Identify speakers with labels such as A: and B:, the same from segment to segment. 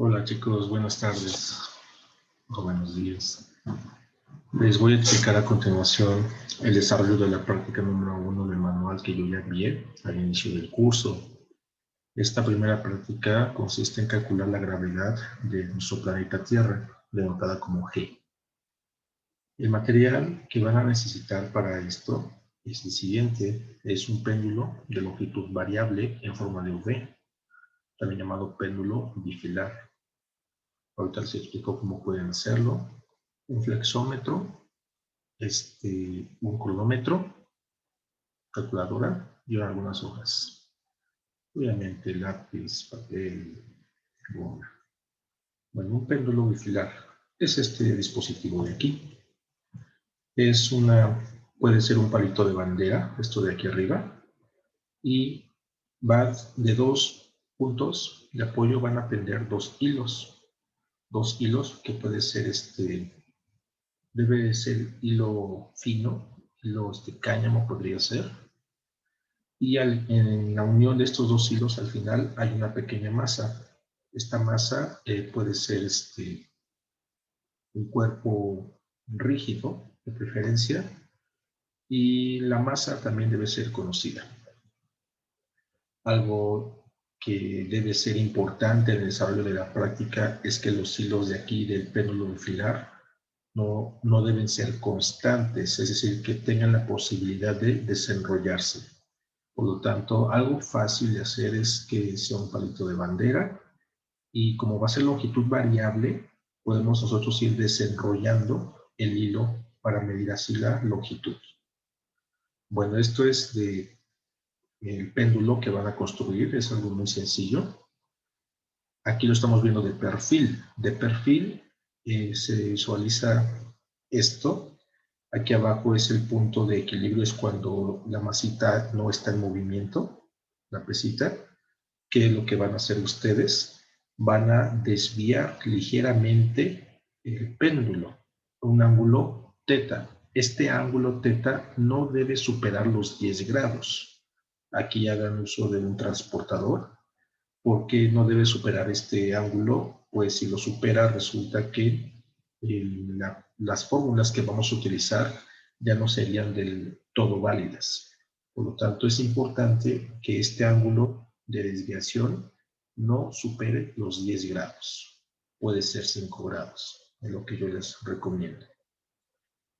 A: Hola chicos, buenas tardes o buenos días. Les voy a explicar a continuación el desarrollo de la práctica número 1 del manual que yo ya envié al inicio del curso. Esta primera práctica consiste en calcular la gravedad de nuestro planeta Tierra, denotada como G. El material que van a necesitar para esto es el siguiente: es un péndulo de longitud variable en forma de V, también llamado péndulo bifilar. Ahorita les explico cómo pueden hacerlo. Un flexómetro, un cronómetro, calculadora y algunas hojas. Obviamente lápiz, papel, goma. Bueno, un péndulo bifilar es este dispositivo de aquí. Puede ser un palito de bandera, esto de aquí arriba, y va de dos puntos de apoyo, van a pender dos hilos que puede ser debe ser hilo fino, hilo cáñamo podría ser, y en la unión de estos dos hilos al final hay una pequeña masa. Esta masa puede ser un cuerpo rígido de preferencia, y la masa también debe ser conocida. Algo que debe ser importante en el desarrollo de la práctica es que los hilos de aquí del péndulo bifilar no deben ser constantes, es decir, que tengan la posibilidad de desenrollarse. Por lo tanto, algo fácil de hacer es que sea un palito de bandera, y como va a ser longitud variable, podemos nosotros ir desenrollando el hilo para medir así la longitud. Bueno, esto es el péndulo que van a construir, es algo muy sencillo. Aquí lo estamos viendo de perfil. De perfil se visualiza esto. Aquí abajo es el punto de equilibrio, es cuando la masita no está en movimiento, la pesita. ¿Qué es lo que van a hacer ustedes? Van a desviar ligeramente el péndulo, un ángulo teta. Este ángulo teta no debe superar los 10 grados. Aquí hagan uso de un transportador. ¿Por qué no debe superar este ángulo? Pues si lo supera, resulta que las fórmulas que vamos a utilizar ya no serían del todo válidas. Por lo tanto, es importante que este ángulo de desviación no supere los 10 grados. Puede ser 5 grados, es lo que yo les recomiendo.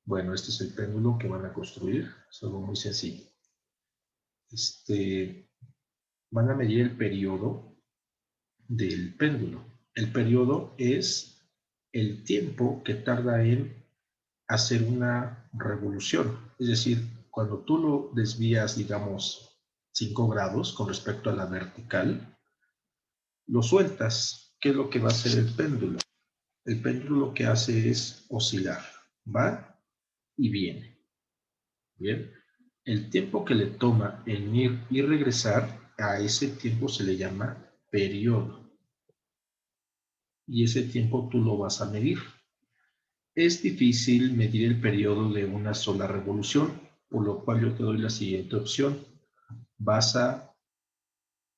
A: Bueno, este es el péndulo que van a construir. Es algo muy sencillo. Van a medir el periodo del péndulo. El periodo es el tiempo que tarda en hacer una revolución. Es decir, cuando tú lo desvías, digamos, 5 grados con respecto a la vertical, lo sueltas. ¿Qué es lo que va a hacer el péndulo? El péndulo lo que hace es oscilar. Va y viene. Bien. El tiempo que le toma en ir y regresar, a ese tiempo se le llama periodo. Y ese tiempo tú lo vas a medir. Es difícil medir el periodo de una sola revolución, por lo cual yo te doy la siguiente opción. Vas a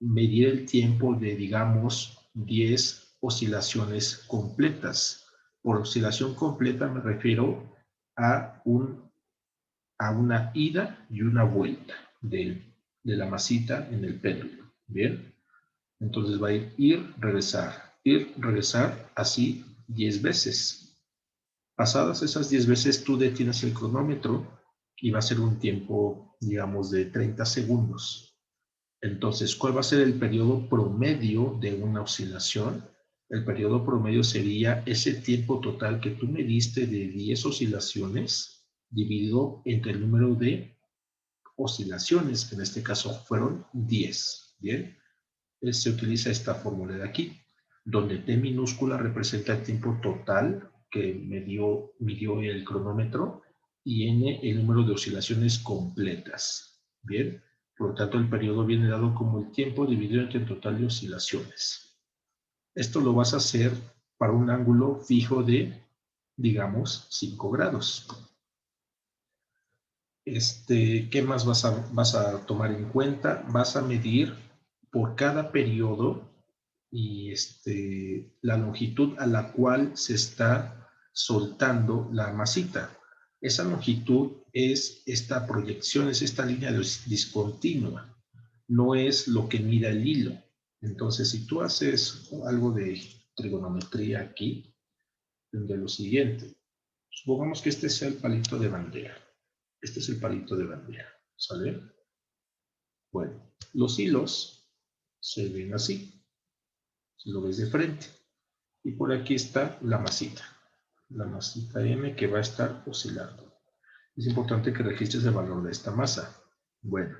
A: medir el tiempo de, digamos, 10 oscilaciones completas. Por oscilación completa me refiero a una ida y una vuelta de la masita en el péndulo. Bien, entonces va a ir, regresar, así 10 veces. Pasadas esas 10 veces, tú detienes el cronómetro y va a ser un tiempo, digamos, de 30 segundos. Entonces, ¿cuál va a ser el periodo promedio de una oscilación? El periodo promedio sería ese tiempo total que tú mediste de 10 oscilaciones dividido entre el número de oscilaciones, que en este caso fueron 10. Bien, se utiliza esta fórmula de aquí, donde T minúscula representa el tiempo total que midió el cronómetro, y N el número de oscilaciones completas. Bien, por lo tanto el periodo viene dado como el tiempo dividido entre el total de oscilaciones. Esto lo vas a hacer para un ángulo fijo de, digamos, 5 grados. ¿Qué más vas a tomar en cuenta? Vas a medir por cada periodo y la longitud a la cual se está soltando la masita. Esa longitud es esta proyección, es esta línea discontinua, no es lo que mira el hilo. Entonces, si tú haces algo de trigonometría aquí, tendré lo siguiente. Supongamos que este sea el palito de bandera. Este es el palito de bandera, ¿sale? Bueno, los hilos se ven así, si lo ves de frente. Y por aquí está la masita M que va a estar oscilando. Es importante que registres el valor de esta masa. Bueno,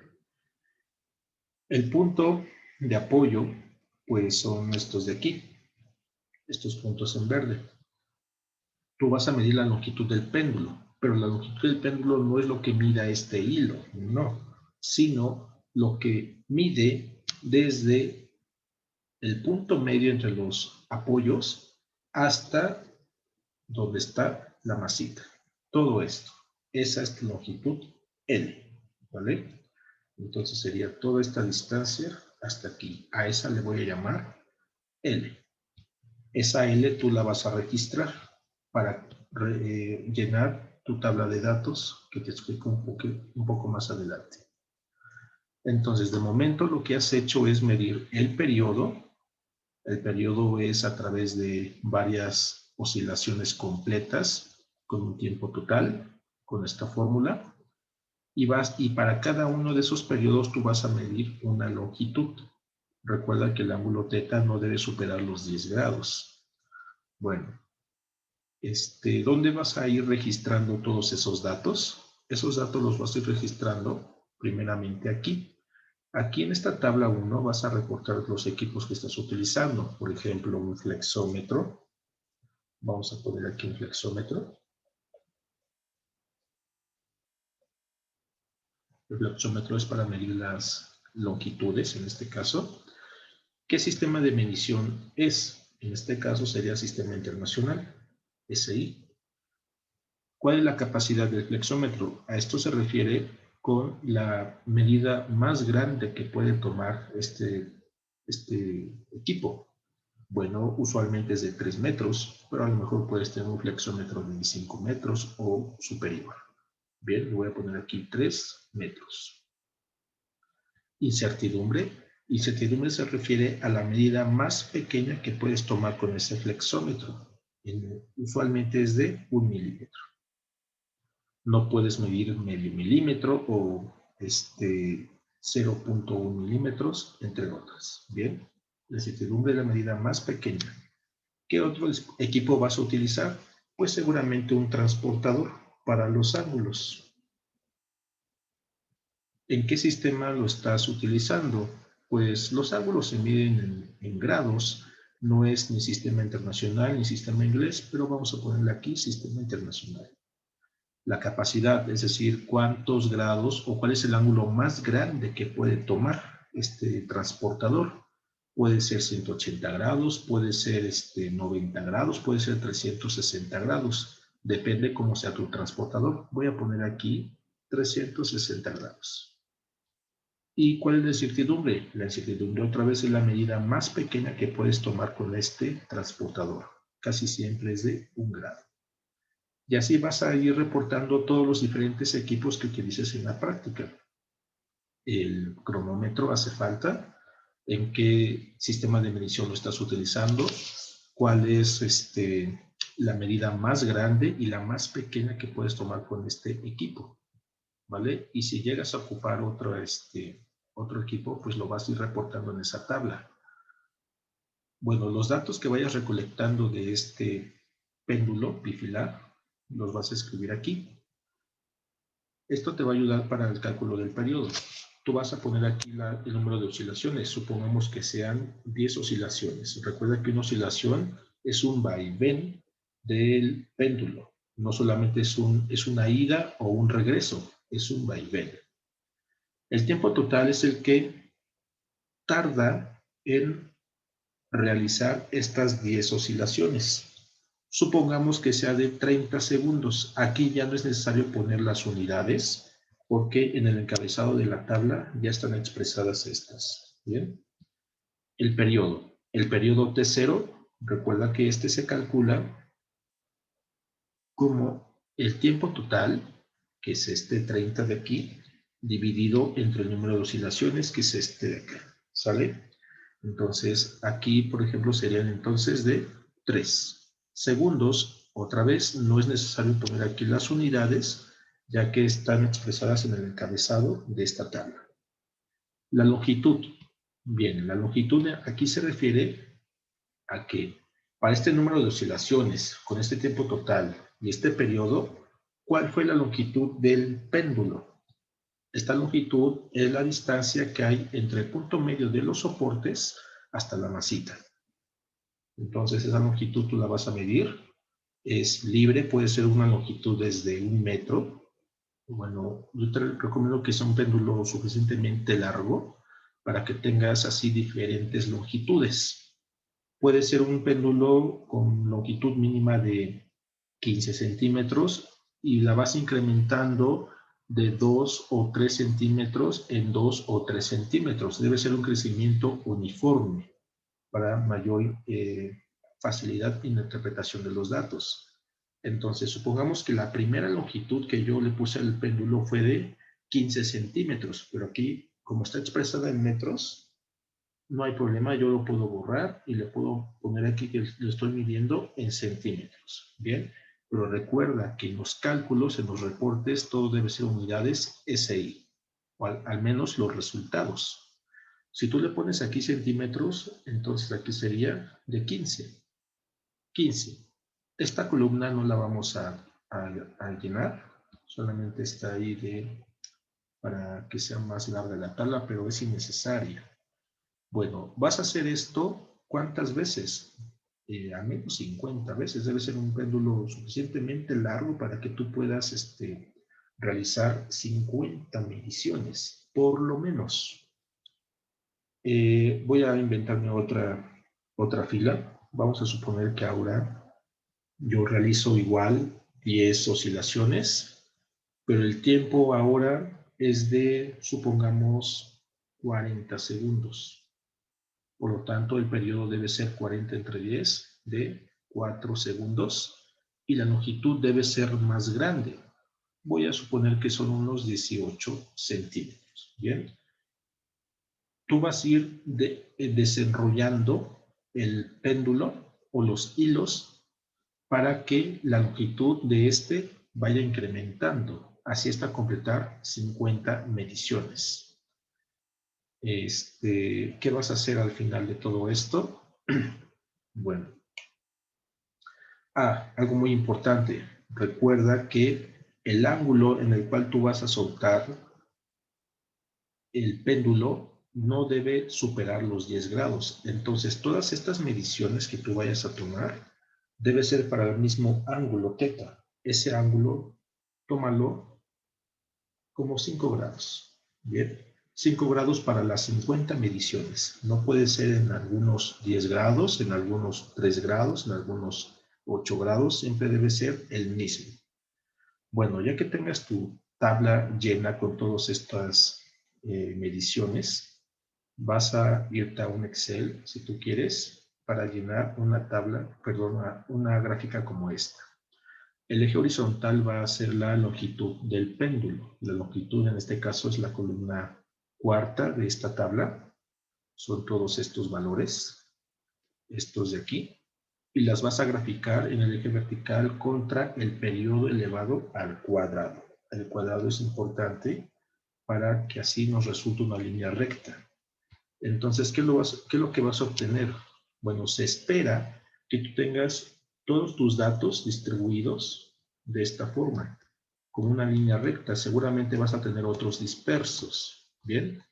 A: el punto de apoyo, pues son estos de aquí, estos puntos en verde. Tú vas a medir la longitud del péndulo, pero la longitud del péndulo no es lo que mida este hilo, no, sino lo que mide desde el punto medio entre los apoyos hasta donde está la masita. Todo esto, esa es tu longitud L, ¿vale? Entonces sería toda esta distancia hasta aquí. A esa le voy a llamar L. Esa L tú la vas a registrar para llenar tu tabla de datos que te explico un poco más adelante. Entonces, de momento lo que has hecho es medir el periodo. El periodo es a través de varias oscilaciones completas con un tiempo total, con esta fórmula. Y para cada uno de esos periodos tú vas a medir una longitud. Recuerda que el ángulo θ no debe superar los 10 grados. Bueno, ¿dónde vas a ir registrando todos esos datos? Esos datos los vas a ir registrando primeramente aquí. Aquí en esta tabla 1 vas a reportar los equipos que estás utilizando. Por ejemplo, un flexómetro. Vamos a poner aquí un flexómetro. El flexómetro es para medir las longitudes, en este caso. ¿Qué sistema de medición es? En este caso sería Sistema Internacional, SI. ¿Cuál es la capacidad del flexómetro? A esto se refiere con la medida más grande que puede tomar este equipo. Bueno, usualmente es de 3 metros, pero a lo mejor puedes tener un flexómetro de 5 metros o superior. Bien, le voy a poner aquí 3 metros. Incertidumbre. Incertidumbre se refiere a la medida más pequeña que puedes tomar con ese flexómetro. Usualmente es de 1 milímetro. No puedes medir medio milímetro o 0.1 milímetros, entre otras. Bien, la incertidumbre es la medida más pequeña. ¿Qué otro equipo vas a utilizar? Pues seguramente un transportador para los ángulos. ¿En qué sistema lo estás utilizando? Pues los ángulos se miden en grados. No es ni sistema internacional ni sistema inglés, pero vamos a ponerle aquí sistema internacional. La capacidad, es decir, cuántos grados o cuál es el ángulo más grande que puede tomar este transportador. Puede ser 180 grados, puede ser 90 grados, puede ser 360 grados. Depende cómo sea tu transportador. Voy a poner aquí 360 grados. ¿Y cuál es la incertidumbre? La incertidumbre otra vez es la medida más pequeña que puedes tomar con este transportador. Casi siempre es de 1 grado. Y así vas a ir reportando todos los diferentes equipos que utilices en la práctica. El cronómetro hace falta, en qué sistema de medición lo estás utilizando, cuál es la medida más grande y la más pequeña que puedes tomar con este equipo, ¿vale? Y si llegas a ocupar otro equipo, pues lo vas a ir reportando en esa tabla. Bueno, los datos que vayas recolectando de este péndulo bifilar, los vas a escribir aquí. Esto te va a ayudar para el cálculo del periodo. Tú vas a poner aquí el número de oscilaciones. Supongamos que sean 10 oscilaciones. Recuerda que una oscilación es un vaivén del péndulo. No solamente es una ida o un regreso, es un vaivén. El tiempo total es el que tarda en realizar estas 10 oscilaciones. Supongamos que sea de 30 segundos. Aquí ya no es necesario poner las unidades porque en el encabezado de la tabla ya están expresadas estas. ¿Bien? El periodo. El periodo T0, recuerda que este se calcula como el tiempo total, que es este 30 de aquí, dividido entre el número de oscilaciones, que es este de acá, ¿sale? Entonces, aquí, por ejemplo, serían entonces de 3 segundos. Otra vez, no es necesario poner aquí las unidades, ya que están expresadas en el encabezado de esta tabla. La longitud. Bien, la longitud aquí se refiere a que para este número de oscilaciones, con este tiempo total y este periodo, ¿cuál fue la longitud del péndulo? Esta longitud es la distancia que hay entre el punto medio de los soportes hasta la masita. Entonces, esa longitud tú la vas a medir. Es libre, puede ser una longitud desde 1 metro. Bueno, yo te recomiendo que sea un péndulo suficientemente largo para que tengas así diferentes longitudes. Puede ser un péndulo con longitud mínima de 15 centímetros y la vas incrementando de 2 o 3 centímetros en 2 o 3 centímetros. Debe ser un crecimiento uniforme para mayor facilidad en la interpretación de los datos. Entonces, supongamos que la primera longitud que yo le puse al péndulo fue de 15 centímetros, pero aquí, como está expresada en metros, no hay problema, yo lo puedo borrar y le puedo poner aquí que lo estoy midiendo en centímetros, ¿bien? Pero recuerda que en los cálculos, en los reportes, todo debe ser unidades SI, o al menos los resultados. Si tú le pones aquí centímetros, entonces aquí sería de 15. 15. Esta columna no la vamos a llenar, solamente está ahí para que sea más larga la tabla, pero es innecesaria. Bueno, vas a hacer esto, ¿cuántas veces? Al menos 50 veces. Debe ser un péndulo suficientemente largo para que tú puedas realizar 50 mediciones, por lo menos. Voy a inventarme otra fila. Vamos a suponer que ahora yo realizo igual 10 oscilaciones, pero el tiempo ahora es de, supongamos, 40 segundos. Por lo tanto, el periodo debe ser 40 entre 10 de 4 segundos y la longitud debe ser más grande. Voy a suponer que son unos 18 centímetros. Bien. Tú vas a ir desenrollando el péndulo o los hilos para que la longitud de este vaya incrementando, así hasta completar 50 mediciones. ¿Qué vas a hacer al final de todo esto? Bueno. Algo muy importante. Recuerda que el ángulo en el cual tú vas a soltar el péndulo no debe superar los 10 grados. Entonces, todas estas mediciones que tú vayas a tomar debe ser para el mismo ángulo θ. Ese ángulo, tómalo como 5 grados. Bien, 5 grados para las 50 mediciones. No puede ser en algunos 10 grados, en algunos 3 grados, en algunos 8 grados. Siempre debe ser el mismo. Bueno, ya que tengas tu tabla llena con todas estas mediciones, vas a irte a un Excel, si tú quieres, para llenar una tabla, perdón, una gráfica como esta. El eje horizontal va a ser la longitud del péndulo. La longitud en este caso es la columna cuarta de esta tabla. Son todos estos valores, estos de aquí. Y las vas a graficar en el eje vertical contra el periodo elevado al cuadrado. El cuadrado es importante para que así nos resulte una línea recta. Entonces, ¿qué es lo que vas a obtener? Bueno, se espera que tú tengas todos tus datos distribuidos de esta forma, con una línea recta. Seguramente vas a tener otros dispersos, ¿bien?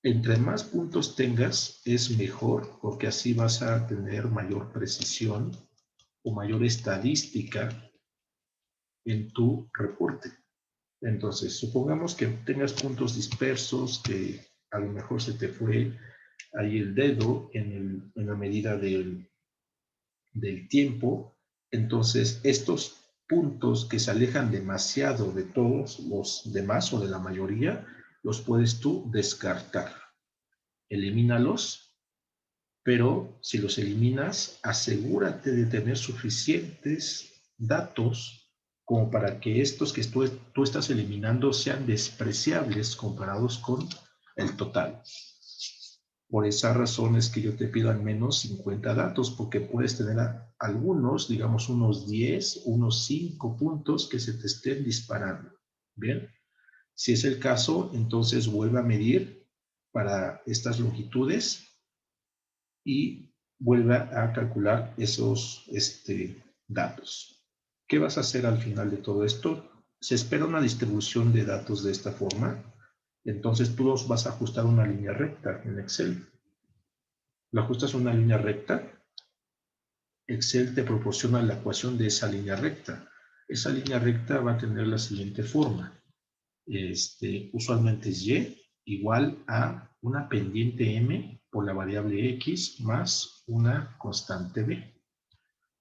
A: Entre más puntos tengas, es mejor, porque así vas a tener mayor precisión o mayor estadística en tu reporte. Entonces, supongamos que tengas puntos dispersos, que a lo mejor se te fue ahí el dedo en la medida del tiempo. Entonces, estos puntos que se alejan demasiado de todos los demás o de la mayoría, los puedes tú descartar. Elimínalos, Pero si los eliminas, asegúrate de tener suficientes datos como para que estos que tú estás eliminando sean despreciables comparados con el total. Por esa razón es que yo te pido al menos 50 datos, porque puedes tener algunos, digamos unos 10, unos 5 puntos que se te estén disparando. Bien, si es el caso, entonces vuelve a medir para estas longitudes y vuelve a calcular esos datos. ¿Qué vas a hacer al final de todo esto? Se espera una distribución de datos de esta forma. Entonces tú los vas a ajustar una línea recta en Excel. Lo ajustas a una línea recta. Excel te proporciona la ecuación de esa línea recta. Esa línea recta va a tener la siguiente forma. Usualmente es Y igual a una pendiente M por la variable X más una constante B.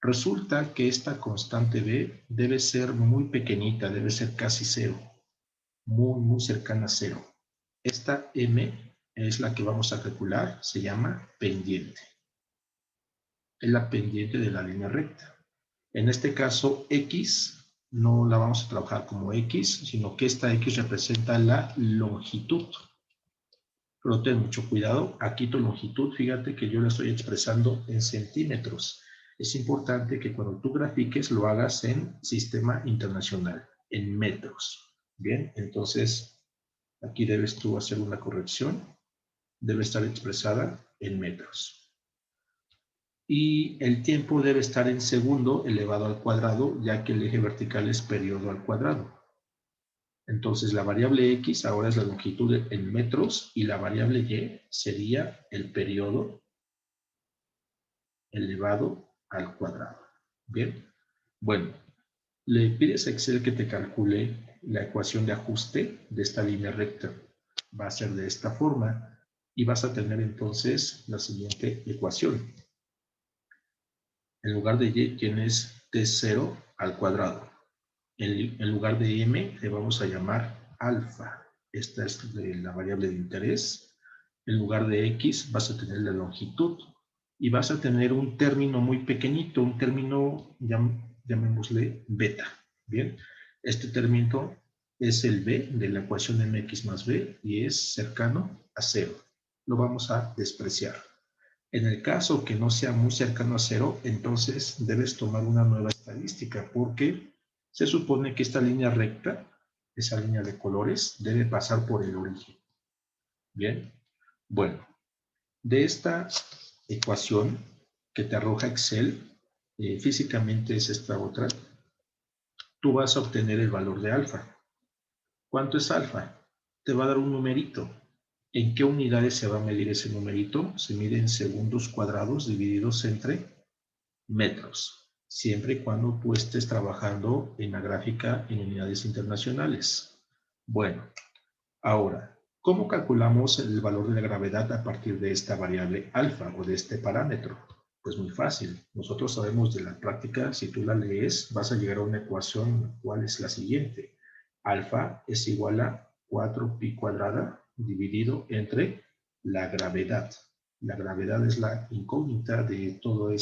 A: Resulta que esta constante B debe ser muy pequeñita, debe ser casi cero, muy cercana a cero. Esta M es la que vamos a calcular, se llama pendiente. Es la pendiente de la línea recta. En este caso, X no la vamos a trabajar como X, sino que esta X representa la longitud. Pero ten mucho cuidado, aquí tu longitud, fíjate que yo la estoy expresando en centímetros. Es importante que cuando tú grafiques lo hagas en sistema internacional, en metros. Bien, entonces aquí debes tú hacer una corrección. Debe estar expresada en metros. Y el tiempo debe estar en segundo elevado al cuadrado, ya que el eje vertical es periodo al cuadrado. Entonces la variable X ahora es la longitud en metros y la variable Y sería el periodo elevado al cuadrado. Bien, bueno, le pides a Excel que te calcule la ecuación de ajuste de esta línea recta. Va a ser de esta forma y vas a tener entonces la siguiente ecuación. En lugar de Y tienes T0 al cuadrado. En lugar de M le vamos a llamar alfa. Esta es la variable de interés. En lugar de X vas a tener la longitud. Y vas a tener un término muy pequeñito, un término, llamémosle beta. Bien, este término es el B de la ecuación mx más b y es cercano a cero. Lo vamos a despreciar. En el caso que no sea muy cercano a cero, entonces debes tomar una nueva estadística porque se supone que esta línea recta, esa línea de colores, debe pasar por el origen. Bien, bueno, de esta ecuación que te arroja Excel, físicamente es esta otra, tú vas a obtener el valor de alfa. ¿Cuánto es alfa? Te va a dar un numerito. ¿En qué unidades se va a medir ese numerito? Se mide en segundos cuadrados divididos entre metros, siempre y cuando tú estés trabajando en la gráfica en unidades internacionales. Bueno, ahora, ¿cómo calculamos el valor de la gravedad a partir de esta variable alfa o de este parámetro? Pues muy fácil. Nosotros sabemos de la práctica, si tú la lees, vas a llegar a una ecuación, ¿cuál es la siguiente? Alfa es igual a 4pi cuadrada dividido entre la gravedad. La gravedad es la incógnita de toda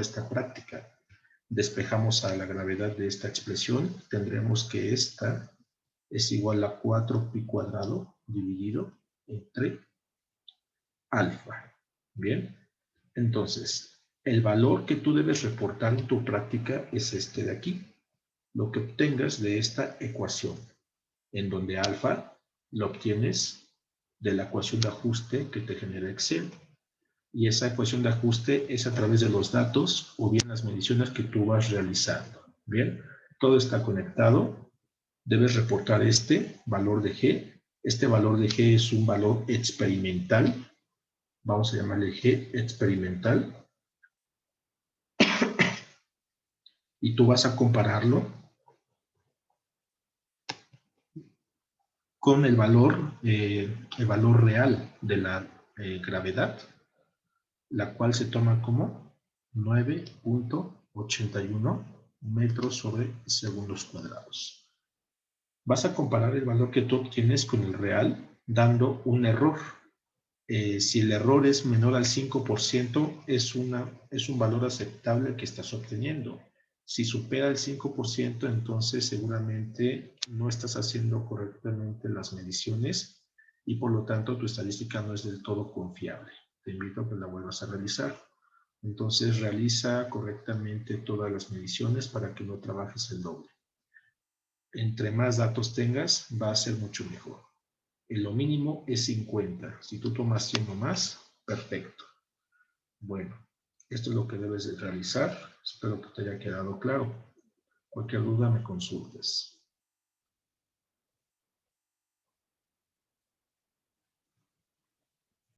A: esta práctica. Despejamos a la gravedad de esta expresión, tendremos que esta es igual a 4pi cuadrado dividido entre alfa. Bien, entonces, el valor que tú debes reportar en tu práctica es este de aquí, lo que obtengas de esta ecuación, en donde alfa lo obtienes de la ecuación de ajuste que te genera Excel. Y esa ecuación de ajuste es a través de los datos o bien las mediciones que tú vas realizando. Bien, todo está conectado. Debes reportar este valor de G. Este valor de G es un valor experimental. Vamos a llamarle G experimental. Y tú vas a compararlo con el valor real de la gravedad, la cual se toma como 9.81 metros sobre segundos cuadrados. Vas a comparar el valor que tú obtienes con el real dando un error. Si el error es menor al 5%, es un valor aceptable que estás obteniendo. Si supera el 5%, entonces seguramente no estás haciendo correctamente las mediciones y por lo tanto tu estadística no es del todo confiable. Te invito a que la vuelvas a realizar. Entonces realiza correctamente todas las mediciones para que no trabajes el doble. Entre más datos tengas, va a ser mucho mejor. Lo mínimo es 50. Si tú tomas 100 o más, perfecto. Bueno, esto es lo que debes de realizar. Espero que te haya quedado claro. Cualquier duda me consultes.